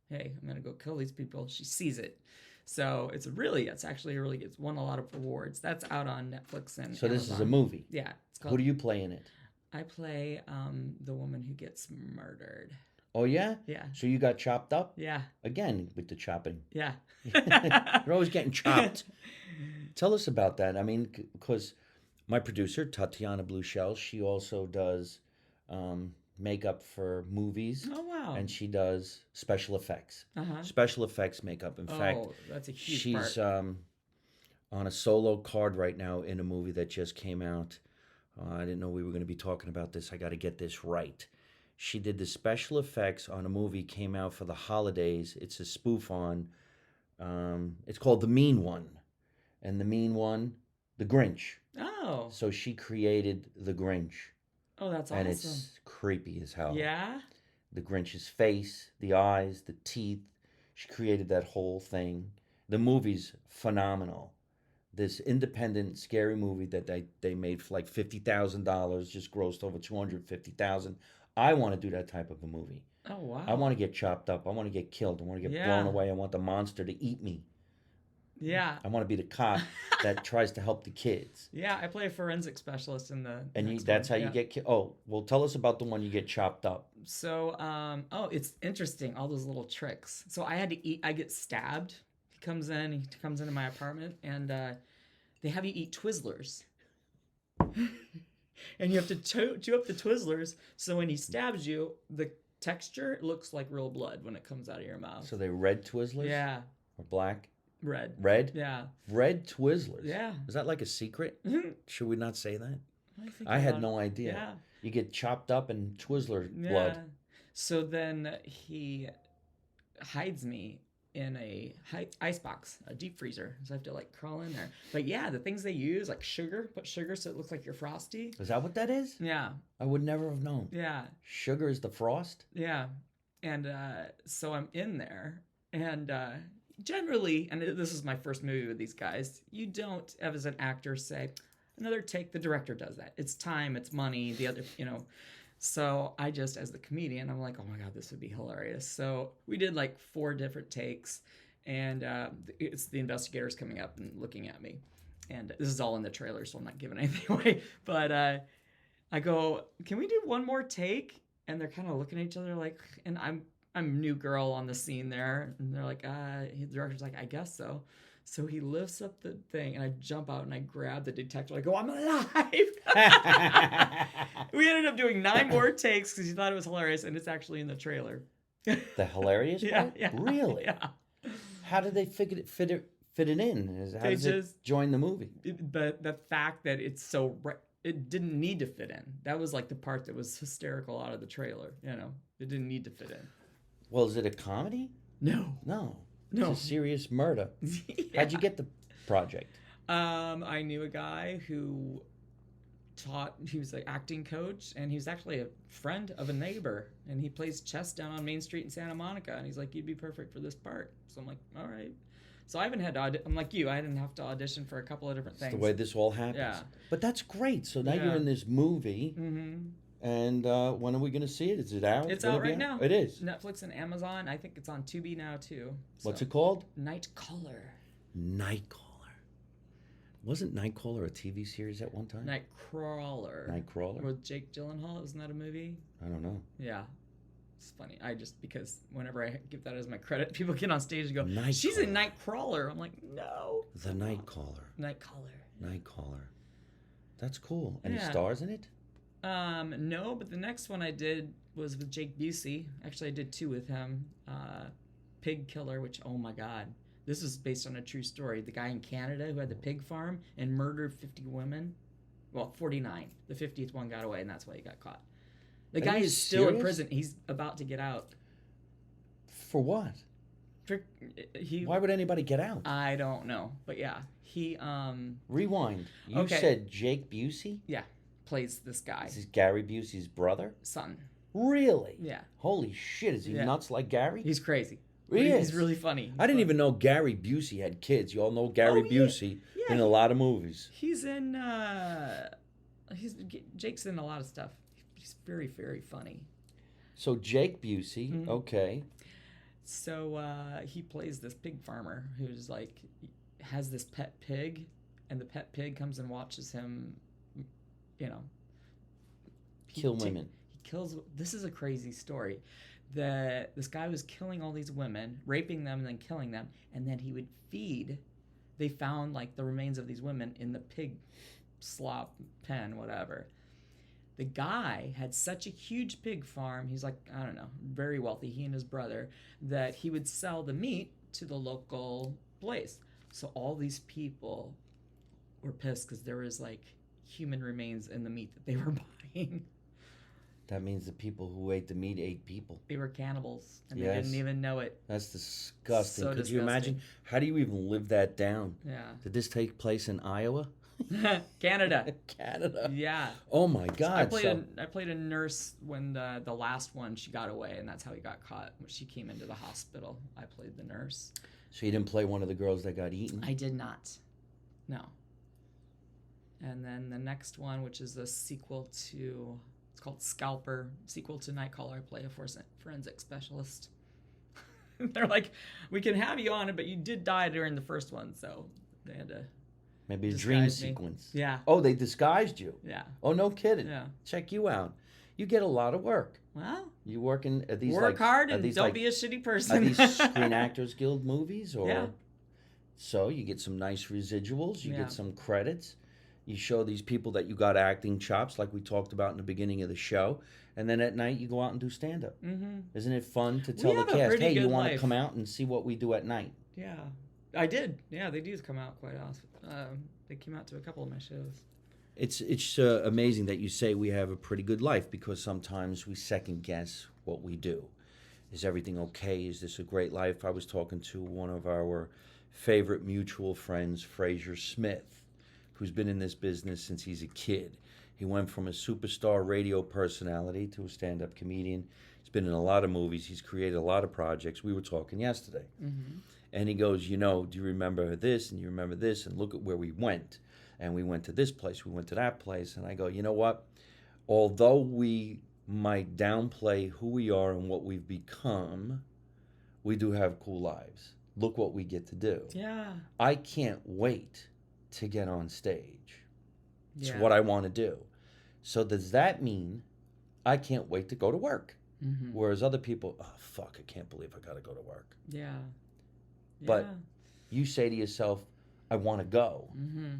"Hey, I'm gonna go kill these people." She sees it. So it's won a lot of awards. That's out on Netflix and So this is a Amazon. movie. Yeah, it's called. Who do you play in it? I play the woman who gets murdered. Oh, yeah? Yeah. So you got chopped up? Yeah. Again, with the chopping. Yeah. You're always getting chopped. Tell us about that. I mean, because my producer, Tatiana Blue Shell, she also does makeup for movies. Oh, wow. And she does special effects. Uh-huh. Special effects makeup. In fact, that's a huge she's part. on a solo card right now in a movie that just came out. I didn't know we were going to be talking about this. I got to get this right. She did the special effects on a movie, came out for the holidays. It's a spoof on, it's called The Mean One. And The Mean One, The Grinch. Oh. So she created The Grinch. Oh, that's and awesome. it's creepy as hell. Yeah. The Grinch's face, the eyes, the teeth. She created that whole thing. The movie's phenomenal. This independent scary movie that they made for like $50,000 just grossed over 250,000. I want to do that type of a movie. Oh I wow. want to get chopped up. I want to get killed. I want to get blown Yeah. away. I want the monster to eat me. Yeah. I want to be the cop that tries to help the kids. Yeah, I play a forensic specialist in the And next that's one. how you Yeah. get killed. Oh, well, tell us about the one you get chopped up. So, oh, it's interesting, all those little tricks. So I had to eat, I get stabbed. He comes into my apartment, and they have you eat Twizzlers. And you have to chew up the Twizzlers, so when he stabs you, the texture looks like real blood when it comes out of your mouth. So they red Twizzlers? Yeah, Or black? red. Red? Yeah. Red Twizzlers? Yeah. Is that like a secret? Should we not say that? think I had about no it. idea. Yeah. You get chopped up and Twizzler Yeah. blood. So then he hides me in a ice box, a deep freezer. So I have to like crawl in there. But yeah, the things they use, like sugar, put sugar so it looks like you're frosty. Is that what that is? Yeah. I would never have known. Yeah. Sugar is the frost? Yeah. And so I'm in there, and generally, and this is my first movie with these guys, you don't, as an actor, say, another take. The director does that. It's time, it's money, the other, So I just, as the comedian, I'm like, oh my God, this would be hilarious. So we did like 4 different takes, and it's the investigators coming up and looking at me. And this is all in the trailer, so I'm not giving anything away. But I go, can we do one more take? And they're kind of looking at each other like, and I'm new girl on the scene there, and they're like, the director's like, I guess so. So he lifts up the thing, and I jump out and I grab the detective. I go, I'm alive. We ended up doing 9 more takes because he thought it was hilarious, and it's actually in the trailer. The hilarious part? Yeah. Really? Yeah. How did they fit it in? How does it join the movie? The fact that it's so it didn't need to fit in. That was like the part that was hysterical out of the trailer. It didn't need to fit in. Well, is it a comedy? No. No. No. It's a serious murder. Yeah. How'd you get the project? I knew a guy who he was an acting coach, and he was actually a friend of a neighbor, and he plays chess down on Main Street in Santa Monica, and he's like, you'd be perfect for this part. So I'm like, all right. So I haven't had to I'm like you, I didn't have to audition for a couple of different things. It's the way this all happens. Yeah. But that's great. So now Yeah. you're in this movie, Mm-hmm. and when are we going to see it? Is it out? It's Will out it be right now. It is. Netflix and Amazon. I think it's on Tubi now too. What's it called? Nightcaller. Nightcaller. Wasn't Nightcaller a TV series at one time? Nightcrawler. Nightcrawler? With Jake Gyllenhaal. Wasn't that a movie? I don't know. Yeah. It's funny. Because whenever I give that as my credit, people get on stage and go, Nightcaller. she's a Nightcrawler. I'm like, no. The Nightcaller. Nightcaller. Nightcaller. That's cool. Any Yeah. stars in it? No, but the next one I did was with Jake Busey. Actually, I did 2 with him. Pig Killer, which, oh my God. This is based on a true story. The guy in Canada who had the pig farm and murdered 50 women. Well, 49. The 50th one got away, and that's why he got caught. The guy you is still in serious? prison. He's about to get out. For what? Why would anybody get out? I don't know, but yeah, he Rewind. You Okay. said Jake Busey? plays this guy, This is Gary Busey's brother? son. Really? Yeah, Holy shit, is he Yeah. nuts like Gary? he's crazy. He He's is. really funny. I didn't even know Gary Busey had kids. You all know Gary Oh, yeah. Busey Yeah, in a lot of movies. He's in. Jake's in a lot of stuff. He's very, very funny. So Jake Busey, Mhm. okay. So he plays this pig farmer who's like has this pet pig, and the pet pig comes and watches him. Kill women. He kills. This is a crazy story. This guy was killing all these women, raping them, and then killing them, and then he would feed. They found like the remains of these women in the pig slop pen, whatever. The guy had such a huge pig farm. He's like, I don't know, very wealthy. He and his brother, that he would sell the meat to the local place. So all these people were pissed because there was like human remains in the meat that they were buying. That means the people who ate the meat ate people. They were cannibals, and Yes. they didn't even know it. That's disgusting. So Could you imagine? How do you even live that down? Yeah. Did this take place in Iowa? Canada. Canada. Yeah. Oh my I God. played a nurse when the last one she got away, and that's how he got caught. When she came into the hospital, I played the nurse. So you didn't play one of the girls that got eaten? I did not. No. And then the next one, which is a sequel to, it's called Scalper, sequel to Nightcaller. I play a forensic specialist. They're like, we can have you on it, but you did die during the first one, so they had to. Maybe a dream Disguised me. sequence. Yeah. Oh, they disguised you. Yeah. Oh, no kidding. Yeah. Check you out. You get a lot of work. Well, You working at these work hard are and these don't be a shitty are person. these Screen Actors Guild movies or? Yeah. So you get some nice residuals. You Yeah. get some credits. You show these people that you got acting chops, like we talked about in the beginning of the show, and then at night you go out and do stand up. Mm-hmm. Isn't it fun to tell the have a cast, pretty "Hey, you good want to life." come out and see what we do at night?" Yeah. I did. Yeah, they do come out quite often. They came out to a couple of my shows. It's amazing that you say we have a pretty good life, because sometimes we second guess what we do. Is everything okay? Is this a great life? I was talking to one of our favorite mutual friends, Fraser Smith, who's been in this business since he's a kid. He went from a superstar radio personality to a stand-up comedian. He's been in a lot of movies. He's created a lot of projects. We were talking yesterday. Mm-hmm. And he goes, do you remember this? And you remember this? And look at where we went. And we went to this place. We went to that place. And I go, you know what? Although we might downplay who we are and what we've become, we do have cool lives. Look what we get to do. Yeah. I can't wait to get on stage. It's Yeah. what I want to do. So does that mean I can't wait to go to work? Mm-hmm. Whereas other people, oh, fuck, I can't believe I got to go to work. Yeah. But you say to yourself, I want to go. Mm-hmm.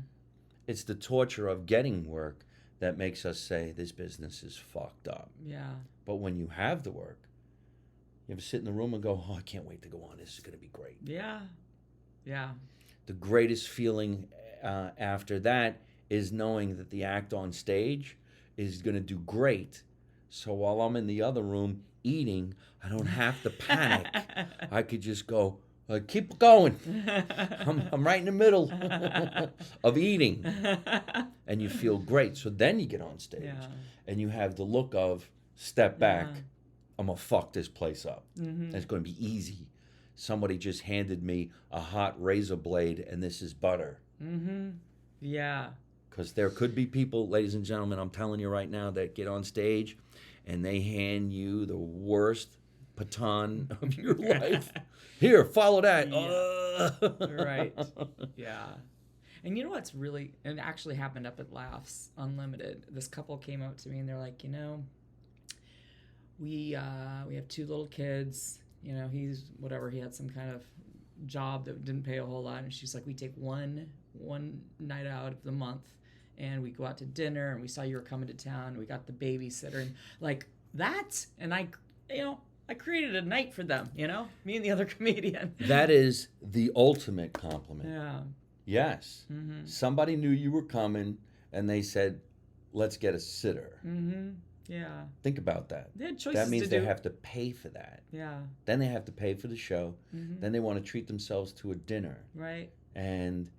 It's the torture of getting work that makes us say this business is fucked up. Yeah. But when you have the work, you ever sit in the room and go, oh, I can't wait to go on. This is going to be great. Yeah. Yeah. The greatest feeling after that is knowing that the act on stage is going to do great. So while I'm in the other room eating, I don't have to panic. I could just go, keep going. I'm right in the middle of eating. And you feel great. So then you get on stage. Yeah. And you have the look of, step back. Yeah. I'm going to fuck this place up. Mm-hmm. It's going to be easy. Somebody just handed me a hot razor blade, and this is butter. Mm-hmm. Yeah. Because there could be people, ladies and gentlemen, I'm telling you right now, that get on stage and they hand you the worst baton of your life. Here, follow that. Yeah. Right. Yeah. And you know what's really, and it actually happened up at Laughs Unlimited. This couple came up to me and they're like, we have 2 little kids. He's whatever, he had some kind of job that didn't pay a whole lot, and she's like, we take one night out of the month and we go out to dinner, and we saw you were coming to town, we got the babysitter, and like that, and I created a night for them, me and the other comedian. That is the ultimate compliment. Yeah. Yes. Mm-hmm. Somebody knew you were coming and they said, let's get a sitter. Mm-hmm. Yeah. Think about that. They had choices That means to they do. have to pay for that. Yeah. Then they have to pay for the show. Mm-hmm. Then they want to treat themselves to a dinner. Right. And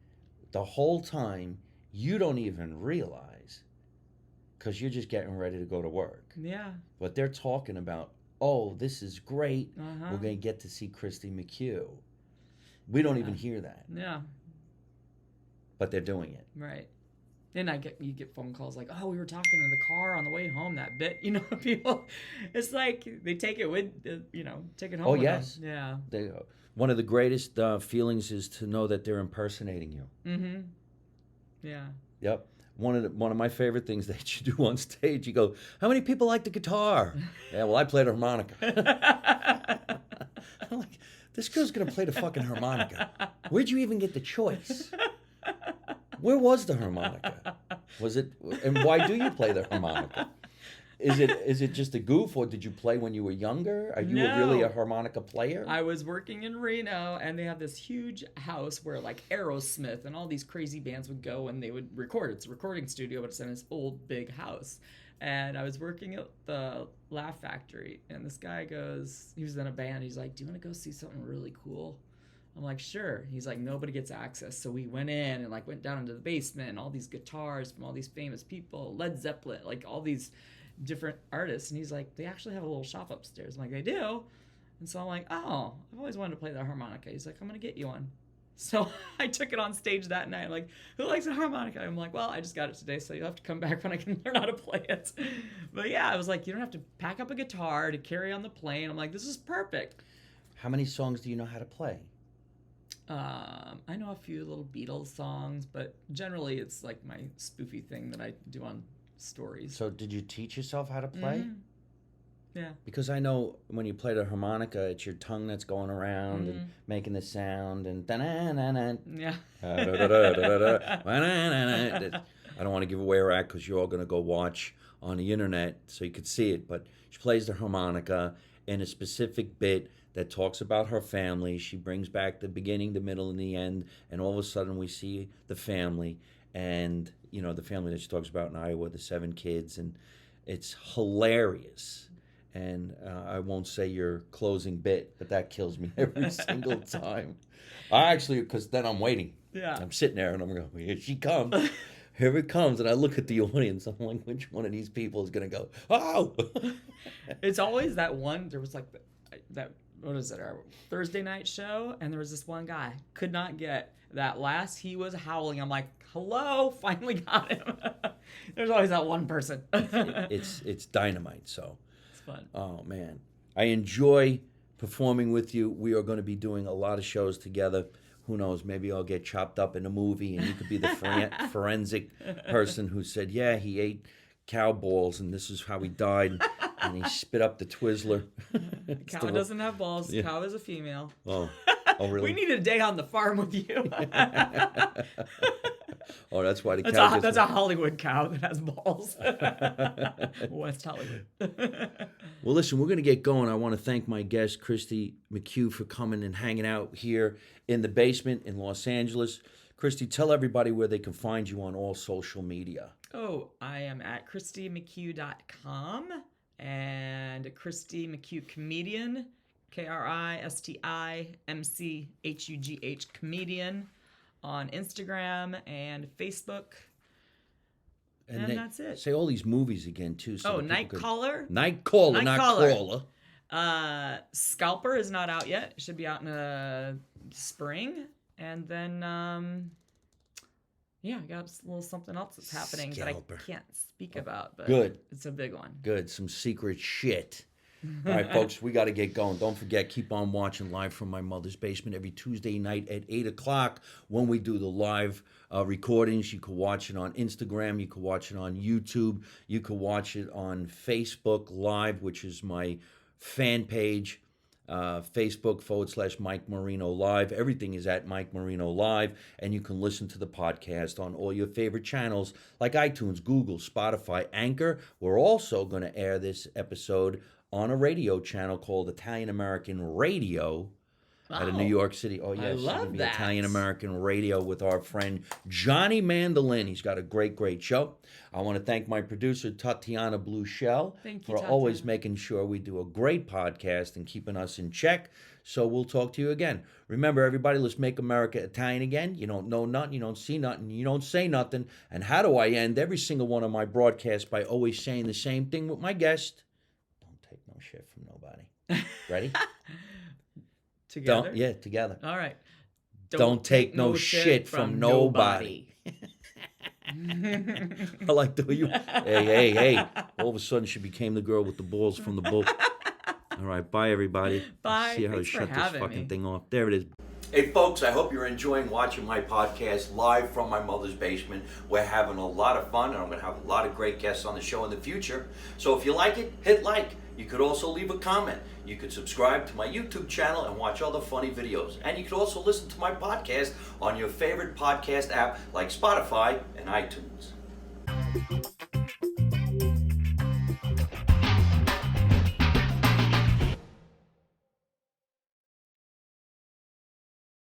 the whole time, you don't even realize, because you're just getting ready to go to work. Yeah. But they're talking about, oh, this is great. Uh-huh. We're going to get to see Kristi McHugh. We don't even hear that. Yeah. But they're doing it. Right. And you get phone calls like, oh, we were talking in the car on the way home that bit. People, it's like they take it with, take it home. Oh, with yes. them. Yeah. One of the greatest feelings is to know that they're impersonating you. Mm-hmm. Yeah. Yep. One of my favorite things that you do on stage, you go, how many people like the guitar? Yeah, well, I play the harmonica. I'm like, this girl's going to play the fucking harmonica. Where'd you even get the choice? Where was the harmonica? Was it, and why do you play the harmonica? Is it just a goof, or did you play when you were younger? Are you really a harmonica player? I was working in Reno, and they have this huge house where like Aerosmith and all these crazy bands would go and they would record. It's a recording studio, but it's in this old big house. And I was working at the Laugh Factory, and this guy goes, he was in a band. He's like, do you want to go see something really cool? I'm like, sure. He's like, nobody gets access. So we went in and like went down into the basement, and all these guitars from all these famous people, Led Zeppelin, like all these different artists. And he's like, they actually have a little shop upstairs. I'm like, they do? And so I'm like, oh, I've always wanted to play the harmonica. He's like, I'm going to get you one. So I took it on stage that night. Like, who likes a harmonica? I'm like, well, I just got it today, so you'll have to come back when I can learn how to play it. But yeah, I was like, you don't have to pack up a guitar to carry on the plane. I'm like, this is perfect. How many songs do you know how to play? I know a few little Beatles songs, but generally it's like my spoofy thing that I do on stories. So did you teach yourself how to play? Mm-hmm. Yeah. Because I know when you play the harmonica, it's your tongue that's going around and making the sound and Yeah. I don't want to give away her act because you're all going to go watch on the internet so you could see it. But she plays the harmonica in a specific bit that talks about her family. She brings back the beginning, the middle, and the end. And all of a sudden we see the family and, you know, the family that she talks about in Iowa, the 7 kids. And it's hilarious. And I won't say your closing bit, but that kills me every single time. I actually, because then I'm waiting. Yeah. I'm sitting there and I'm going, here she comes. Here it comes. And I look at the audience. I'm like, which one of these people is going to go, oh! It's always that one. There was like that, what is it, our Thursday night show? And there was this one guy, could not get that last. He was howling. I'm like, hello, finally got him. There's always that one person. It's dynamite, so. Fun. Oh, man. I enjoy performing with you. We are going to be doing a lot of shows together. Who knows? Maybe I'll get chopped up in a movie and you could be the forensic person who said, yeah, he ate cow balls and this is how he died. And he spit up the Twizzler. Cow doesn't have balls. Yeah. Cow is a female. Oh really? We need a day on the farm with you. Oh, that's why the that's cow that's a Hollywood cow that has balls. West Hollywood. Well, listen, we're going to get going. I want to thank my guest, Kristi McHugh, for coming and hanging out here in the basement in Los Angeles. Kristi, tell everybody where they can find you on all social media. Oh, I am at KristiMcHugh.com and Kristi McHugh Comedian, KristimChugh Comedian on Instagram and Facebook. And that's it. Say all these movies again, too. So Nightcrawler. Nightcrawler, not Crawler. Scalper is not out yet. It should be out in spring. And then, I got a little something else that's happening Scalper. that I can't speak about. But Good. It's a big one. Good. Some secret shit. All right, folks, we got to get going. Don't forget, keep on watching Live from My Mother's Basement every Tuesday night at 8 o'clock when we do the live recordings. You can watch it on Instagram. You can watch it on YouTube. You can watch it on Facebook Live, which is my fan page, Facebook.com/Mike Marino Live. Everything is at Mike Marino Live, and you can listen to the podcast on all your favorite channels like iTunes, Google, Spotify, Anchor. We're also going to air this episode on a radio channel called Italian American Radio out of New York City. Oh, yes. I love that. Italian American Radio with our friend Johnny Mandolin. He's got a great, great show. I want to thank my producer, Tatiana Blueshell, for always making sure we do a great podcast and keeping us in check. So we'll talk to you again. Remember, everybody, let's make America Italian again. You don't know nothing, you don't see nothing, you don't say nothing. And how do I end every single one of my broadcasts? By always saying the same thing with my guest. Take no shit from nobody. Ready? Together? Together. All right. Don't take no shit from nobody. I like the way you... Hey. All of a sudden, she became the girl with the balls from the book. All right. Bye, everybody. Bye. See how to Thanks shut for this having fucking me. thing off. There it is. Hey, folks, I hope you're enjoying watching my podcast live from my mother's basement. We're having a lot of fun, and I'm going to have a lot of great guests on the show in the future. So if you like it, hit like. You could also leave a comment. You could subscribe to my YouTube channel and watch all the funny videos. And you could also listen to my podcast on your favorite podcast app like Spotify and iTunes.